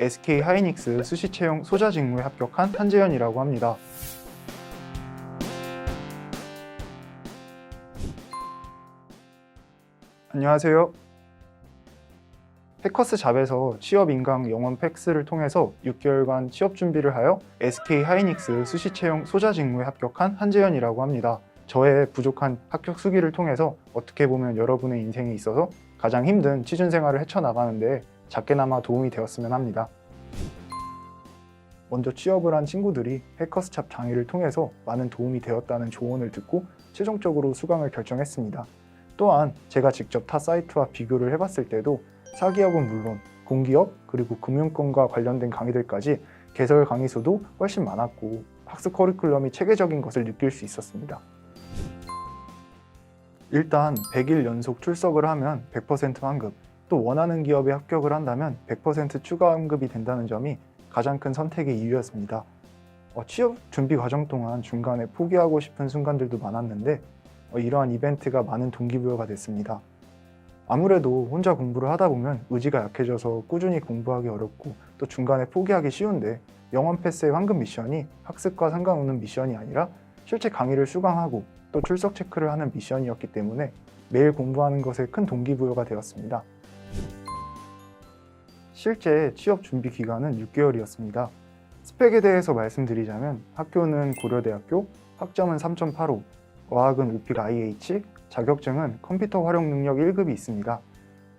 SK 하이닉스 수시 채용 소자 직무에 합격한 한재현이라고 합니다. 안녕하세요. 해커스 잡에서 취업 인강 영원 팩스를 통해서 6개월간 취업 준비를 하여 SK 하이닉스 수시 채용 소자 직무에 합격한 한재현이라고 합니다. 저의 부족한 합격 수기를 통해서 어떻게 보면 여러분의 인생에 있어서 가장 힘든 취준 생활을 헤쳐나가는데 작게나마 도움이 되었으면 합니다. 먼저 취업을 한 친구들이 해커스 잡 강의를 통해서 많은 도움이 되었다는 조언을 듣고 최종적으로 수강을 결정했습니다. 또한 제가 직접 타 사이트와 비교를 해봤을 때도 사기업은 물론 공기업 그리고 금융권과 관련된 강의들까지 개설 강의 수도 훨씬 많았고 학습 커리큘럼이 체계적인 것을 느낄 수 있었습니다. 일단 100일 연속 출석을 하면 100% 환급, 또 원하는 기업에 합격을 한다면 100% 추가 환급이 된다는 점이 가장 큰 선택의 이유였습니다. 취업 준비 과정 동안 중간에 포기하고 싶은 순간들도 많았는데 이러한 이벤트가 많은 동기부여가 됐습니다. 아무래도 혼자 공부를 하다 보면 의지가 약해져서 꾸준히 공부하기 어렵고 또 중간에 포기하기 쉬운데 영원 패스의 황금 미션이 학습과 상관없는 미션이 아니라 실제 강의를 수강하고 또 출석 체크를 하는 미션이었기 때문에 매일 공부하는 것에 큰 동기부여가 되었습니다. 실제 취업 준비 기간은 6개월이었습니다. 스펙에 대해서 말씀드리자면 학교는 고려대학교, 학점은 3.85, 어학은 오픽 IH, 자격증은 컴퓨터 활용 능력 1급이 있습니다.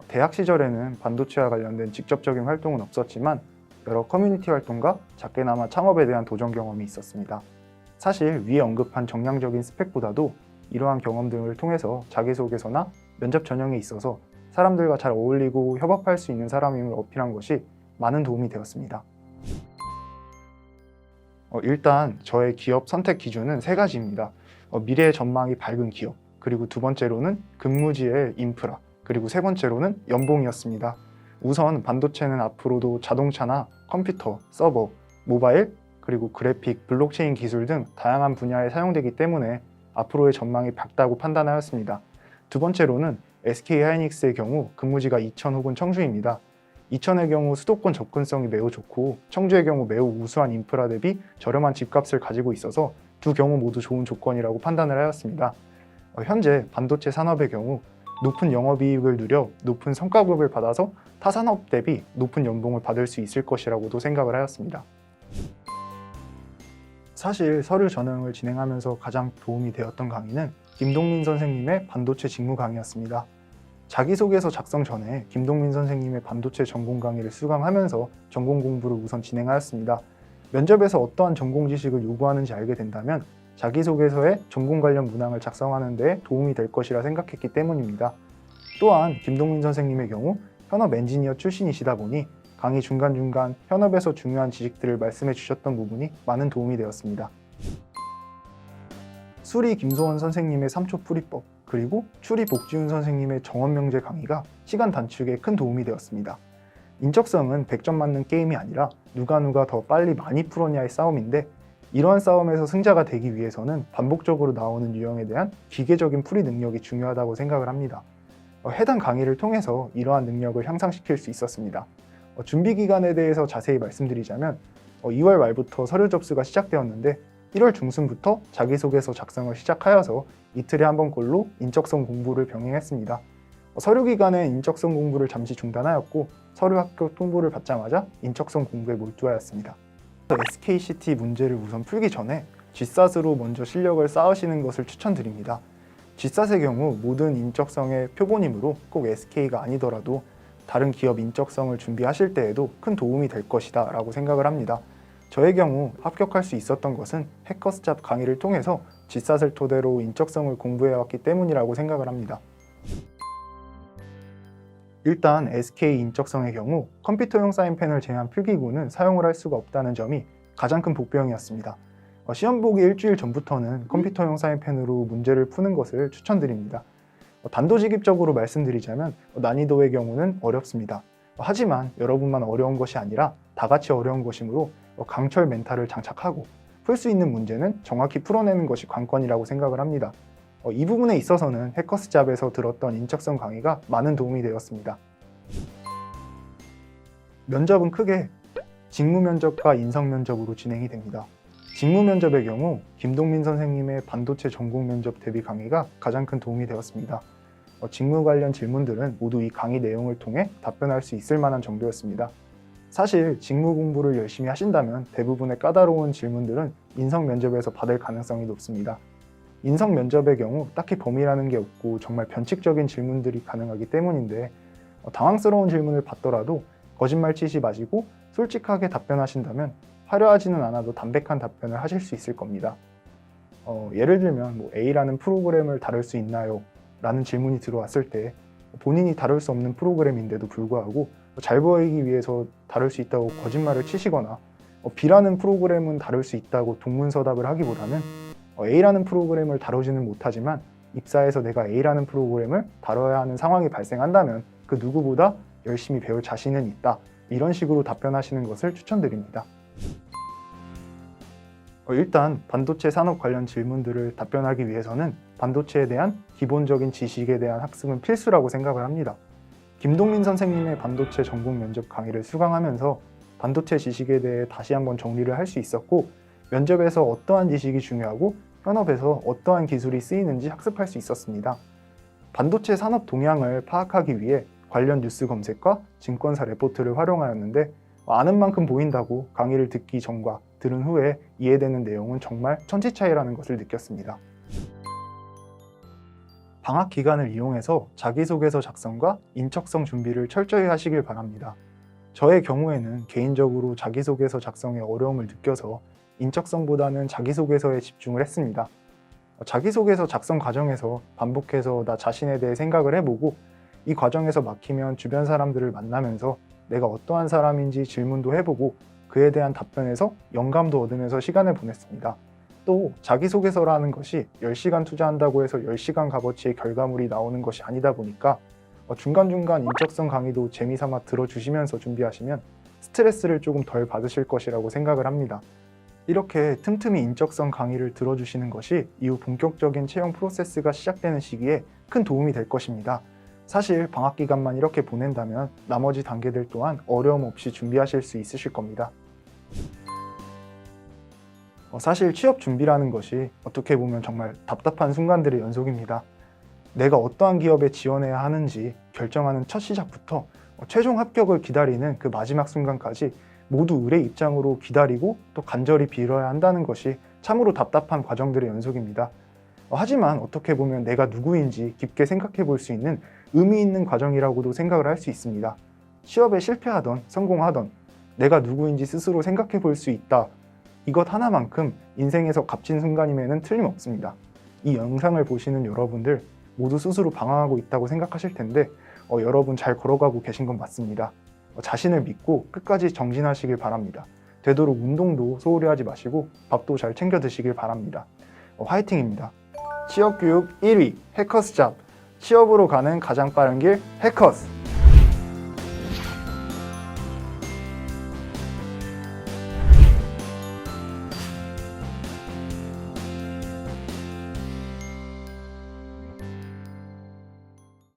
대학 시절에는 반도체와 관련된 직접적인 활동은 없었지만 여러 커뮤니티 활동과 작게나마 창업에 대한 도전 경험이 있었습니다. 사실 위에 언급한 정량적인 스펙보다도 이러한 경험 등을 통해서 자기소개서나 면접 전형에 있어서 사람들과 잘 어울리고 협업할 수 있는 사람임을 어필한 것이 많은 도움이 되었습니다. 일단 저의 기업 선택 기준은 3가지입니다. 미래의 전망이 밝은 기업, 그리고 두 번째로는 근무지의 인프라, 그리고 세 번째로는 연봉이었습니다. 우선 반도체는 앞으로도 자동차나 컴퓨터, 서버, 모바일, 그리고 그래픽, 블록체인 기술 등 다양한 분야에 사용되기 때문에 앞으로의 전망이 밝다고 판단하였습니다. 두 번째로는 SK 하이닉스의 경우 근무지가 이천 혹은 청주입니다. 이천의 경우 수도권 접근성이 매우 좋고 청주의 경우 매우 우수한 인프라 대비 저렴한 집값을 가지고 있어서 두 경우 모두 좋은 조건이라고 판단을 하였습니다. 현재 반도체 산업의 경우 높은 영업이익을 누려 높은 성과급을 받아서 타 산업 대비 높은 연봉을 받을 수 있을 것이라고도 생각을 하였습니다. 사실 서류 전형을 진행하면서 가장 도움이 되었던 강의는 김동민 선생님의 반도체 직무 강의였습니다. 자기소개서 작성 전에 김동민 선생님의 반도체 전공 강의를 수강하면서 전공 공부를 우선 진행하였습니다. 면접에서 어떠한 전공 지식을 요구하는지 알게 된다면 자기소개서에 전공 관련 문항을 작성하는 데 도움이 될 것이라 생각했기 때문입니다. 또한 김동민 선생님의 경우 현업 엔지니어 출신이시다 보니 강의 중간중간 현업에서 중요한 지식들을 말씀해 주셨던 부분이 많은 도움이 되었습니다. 수리 김소원 선생님의 3초 풀이법, 그리고 추리 복지훈 선생님의 정원명제 강의가 시간 단축에 큰 도움이 되었습니다. 인적성은 100점 맞는 게임이 아니라 누가 더 빨리 많이 풀었냐의 싸움인데 이러한 싸움에서 승자가 되기 위해서는 반복적으로 나오는 유형에 대한 기계적인 풀이 능력이 중요하다고 생각을 합니다. 해당 강의를 통해서 이러한 능력을 향상시킬 수 있었습니다. 준비 기간에 대해서 자세히 말씀드리자면 2월 말부터 서류 접수가 시작되었는데 1월 중순부터 자기소개서 작성을 시작하여서 이틀에 한 번꼴로 인적성 공부를 병행했습니다. 서류 기간에 인적성 공부를 잠시 중단하였고 서류 합격 통보를 받자마자 인적성 공부에 몰두하였습니다. SKCT 문제를 우선 풀기 전에 GSAT으로 먼저 실력을 쌓으시는 것을 추천드립니다. GSAT의 경우 모든 인적성의 표본이므로 꼭 SK가 아니더라도 다른 기업 인적성을 준비하실 때에도 큰 도움이 될 것이다 라고 생각을 합니다. 저의 경우 합격할 수 있었던 것은 해커스 잡 강의를 통해서 GSAT을 토대로 인적성을 공부해왔기 때문이라고 생각을 합니다. 일단 SK 인적성의 경우 컴퓨터용 사인펜을 제외한 필기구는 사용을 할 수가 없다는 점이 가장 큰 복병이었습니다. 시험 보기 일주일 전부터는 컴퓨터용 사인펜으로 문제를 푸는 것을 추천드립니다. 단도직입적으로 말씀드리자면 난이도의 경우는 어렵습니다. 하지만 여러분만 어려운 것이 아니라 다 같이 어려운 것이므로 강철 멘탈을 장착하고 풀 수 있는 문제는 정확히 풀어내는 것이 관건이라고 생각을 합니다. 이 부분에 있어서는 해커스 잡에서 들었던 인적성 강의가 많은 도움이 되었습니다. 면접은 크게 직무 면접과 인성 면접으로 진행이 됩니다. 직무 면접의 경우 김동민 선생님의 반도체 전공 면접 대비 강의가 가장 큰 도움이 되었습니다. 직무 관련 질문들은 모두 이 강의 내용을 통해 답변할 수 있을 만한 정도였습니다. 사실 직무 공부를 열심히 하신다면 대부분의 까다로운 질문들은 인성 면접에서 받을 가능성이 높습니다. 인성 면접의 경우 딱히 범위라는 게 없고 정말 변칙적인 질문들이 가능하기 때문인데 당황스러운 질문을 받더라도 거짓말 치지 마시고 솔직하게 답변하신다면 화려하지는 않아도 담백한 답변을 하실 수 있을 겁니다. 예를 들면 A라는 프로그램을 다룰 수 있나요? 라는 질문이 들어왔을 때 본인이 다룰 수 없는 프로그램인데도 불구하고 잘 보이기 위해서 다룰 수 있다고 거짓말을 치시거나 B라는 프로그램은 다룰 수 있다고 동문서답을 하기보다는 A라는 프로그램을 다루지는 못하지만 입사해서 내가 A라는 프로그램을 다뤄야 하는 상황이 발생한다면 그 누구보다 열심히 배울 자신은 있다. 이런 식으로 답변하시는 것을 추천드립니다. 일단 반도체 산업 관련 질문들을 답변하기 위해서는 반도체에 대한 기본적인 지식에 대한 학습은 필수라고 생각을 합니다. 김동민 선생님의 반도체 전공 면접 강의를 수강하면서 반도체 지식에 대해 다시 한번 정리를 할 수 있었고 면접에서 어떠한 지식이 중요하고 현업에서 어떠한 기술이 쓰이는지 학습할 수 있었습니다. 반도체 산업 동향을 파악하기 위해 관련 뉴스 검색과 증권사 레포트를 활용하였는데 아는 만큼 보인다고 강의를 듣기 전과 들은 후에 이해되는 내용은 정말 천지차이라는 것을 느꼈습니다. 방학 기간을 이용해서 자기소개서 작성과 인적성 준비를 철저히 하시길 바랍니다. 저의 경우에는 개인적으로 자기소개서 작성에 어려움을 느껴서 인적성보다는 자기소개서에 집중을 했습니다. 자기소개서 작성 과정에서 반복해서 나 자신에 대해 생각을 해보고 이 과정에서 막히면 주변 사람들을 만나면서 내가 어떠한 사람인지 질문도 해보고 그에 대한 답변에서 영감도 얻으면서 시간을 보냈습니다. 또 자기소개서라는 것이 10시간 투자한다고 해서 10시간 값어치의 결과물이 나오는 것이 아니다 보니까 중간중간 인적성 강의도 재미삼아 들어주시면서 준비하시면 스트레스를 조금 덜 받으실 것이라고 생각을 합니다. 이렇게 틈틈이 인적성 강의를 들어주시는 것이 이후 본격적인 채용 프로세스가 시작되는 시기에 큰 도움이 될 것입니다. 사실 방학 기간만 이렇게 보낸다면 나머지 단계들 또한 어려움 없이 준비하실 수 있으실 겁니다. 사실 취업 준비라는 것이 어떻게 보면 정말 답답한 순간들의 연속입니다. 내가 어떠한 기업에 지원해야 하는지 결정하는 첫 시작부터 최종 합격을 기다리는 그 마지막 순간까지 모두 을의 입장으로 기다리고 또 간절히 빌어야 한다는 것이 참으로 답답한 과정들의 연속입니다. 하지만 어떻게 보면 내가 누구인지 깊게 생각해 볼 수 있는 의미 있는 과정이라고도 생각을 할 수 있습니다. 취업에 실패하던 성공하던 내가 누구인지 스스로 생각해 볼 수 있다. 이것 하나만큼 인생에서 값진 순간임에는 틀림없습니다. 이 영상을 보시는 여러분들 모두 스스로 방황하고 있다고 생각하실 텐데 여러분 잘 걸어가고 계신 건 맞습니다. 자신을 믿고 끝까지 정진하시길 바랍니다. 되도록 운동도 소홀히 하지 마시고 밥도 잘 챙겨 드시길 바랍니다. 화이팅입니다. 취업교육 1위 해커스 잡, 취업으로 가는 가장 빠른 길 해커스.